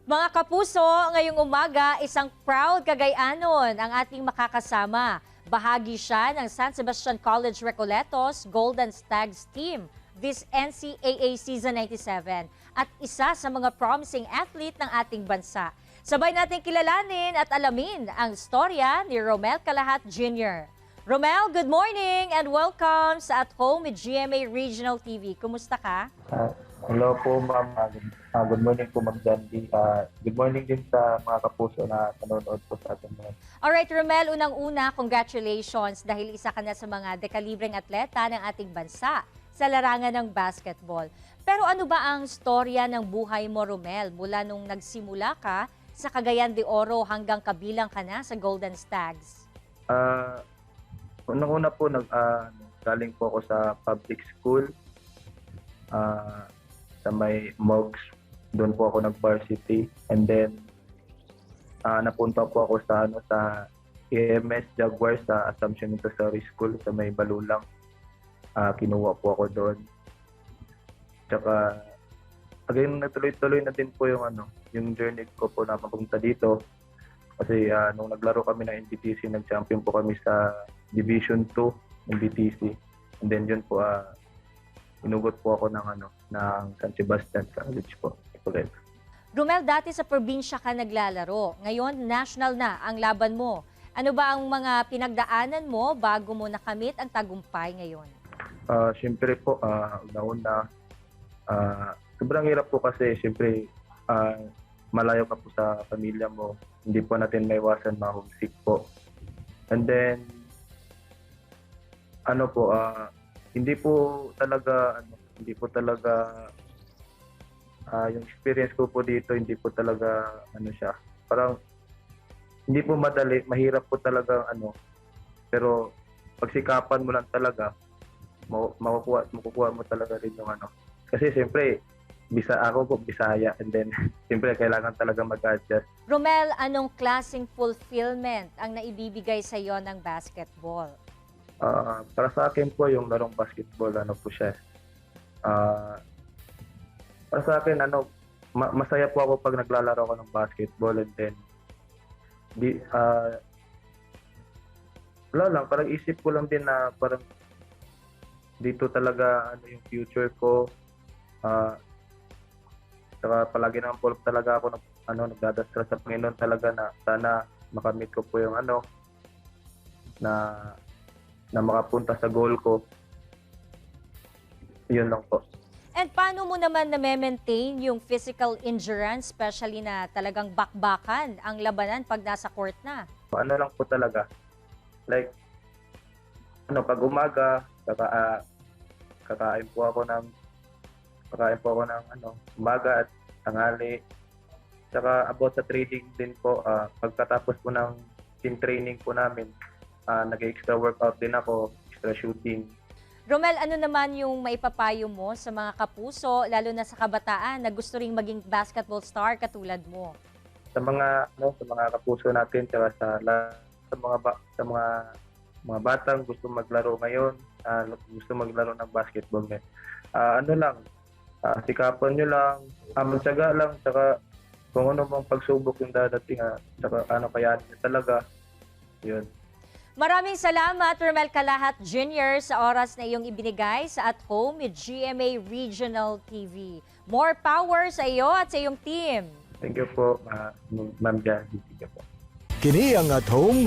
Mga kapuso, ngayong umaga, isang proud Cagayanon ang ating makakasama. Bahagi siya ng San Sebastian College Recoletos Golden Stags team this NCAA Season 97 at isa sa mga promising athlete ng ating bansa. Sabay natin kilalanin at alamin ang storya ni Romel Calahat Jr. Romel, good morning and welcome sa At Home with GMA Regional TV. Kumusta ka? Hello po, ma'am. Good morning po, Ma'am Jandy. Good morning din sa mga kapuso na nanonood po sa atin ngayon. Alright, Romel, unang-una, congratulations dahil isa ka na sa mga dekalibreng atleta ng ating bansa sa larangan ng basketball. Pero ano ba ang storya ng buhay mo, Romel, mula nung nagsimula ka sa Cagayan de Oro hanggang kabilang ka na sa Golden Stags? Unang-una po, galing po ako sa public school. Sa may Mogs, doon po ako nag-varsity. And then, napunta po ako sa EMS Jaguar sa Assumption Montessori School sa may Balulang. Kinuha po ako doon. Tsaka, again, natuloy-tuloy na din po yung journey ko po na mapunta dito. Kasi nung naglaro kami ng NBTC, nag-champion po kami sa Division 2 ng BTC. And then yun po, inugot po ako ng San Sebastian College po. Romel, dati sa probinsya ka naglalaro. Ngayon, national na ang laban mo. Ano ba ang mga pinagdaanan mo bago mo nakamit ang tagumpay ngayon? Siyempre po, una-una, sobrang hirap po kasi siyempre malayo ka po sa pamilya mo. Hindi po natin maiwasan ma-homesick po. And then, hindi po talaga yung experience ko po dito, hindi po talaga parang hindi po madali, mahirap po talaga pero pagsikapan mo lang talaga, makukuha mo talaga rin yung kasi siyempre ako po Bisaya, and then siyempre kailangan talaga mag-adjust. Romel, anong klaseng fulfillment ang naibibigay sa iyo ng basketball? Para sa akin po, yung larong basketball, po siya. Para sa akin, masaya po ako pag naglalaro ako ng basketball, and then, wala lang, parang isip ko lang din na parang dito talaga yung future ko. Saka palagi naman po talaga ako nagdadasal sa Panginoon talaga na sana makamit ko po yung na makapunta sa goal ko. Yun lang po. And paano mo naman na-maintain yung physical endurance, especially na talagang bakbakan ang labanan pag nasa court na? Lang po talaga. Like, pag umaga, kakain po ako ng umaga at tanghali. Saka about sa training din po, pagkatapos po ng team training po namin, nag-extra workout din ako, extra shooting. Romel, ano naman yung maipapayo mo sa mga kapuso, lalo na sa kabataan na gusto ring maging basketball star katulad mo? Sa mga kapuso natin, saka sa mga batang gusto maglaro ngayon, gusto maglaro ng basketball ngayon. Sikapan nyo lang, magtiyaga lang, saka kung ano mang pagsubok yung dadating, saka kayanin nyo talaga. Yun. Maraming salamat, Romel Calahat Jr. sa oras na iyong ibinigay sa At Home with GMA Regional TV. More power sa iyo at sa iyong team. Thank you po, Ma'am Jandy. Kini ang At Home with